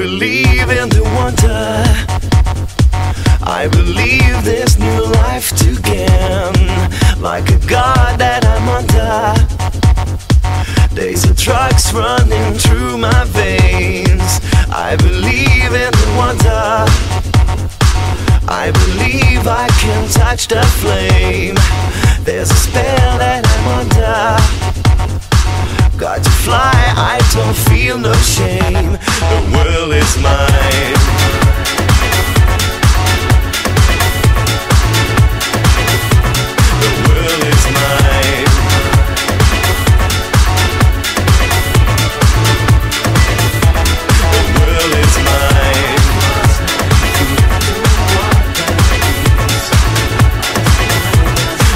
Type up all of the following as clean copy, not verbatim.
believe in the wonder. I believe there's new life to gain. Like a god that I'm under. Days of drugs running through my veins. I believe in the wonder. I believe I can touch the flame. There's a spell that I'm under. Got to fly, I don't feel no shame. The world is mine. The world is mine. The world is mine.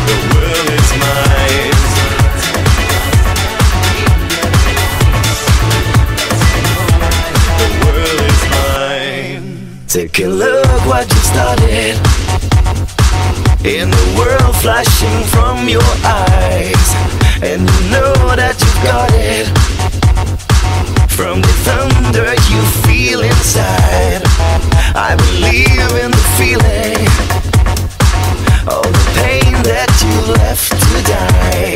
The world is mine. The world is mine. Take a look what you started. In the world flashing from your eyes, and you know that you've got it. From the thunder you feel inside, I believe in the feeling. All the pain that you left to die.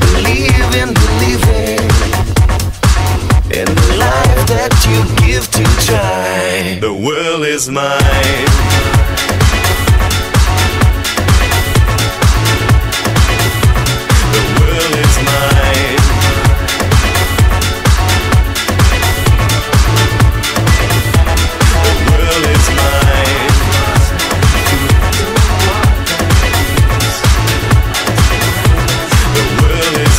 Believe in believing in the life that you give to try. The world is mine. The world is mine. The world is mine. The world is mine. The world is mine.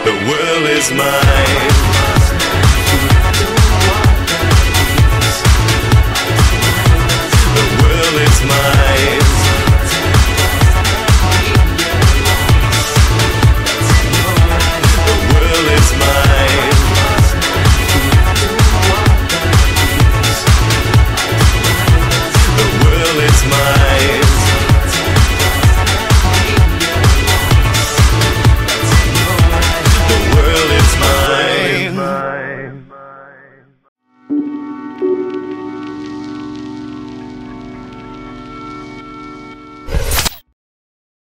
The world is mine. The world is mine. The world is mine. The world is mine. The world is mine.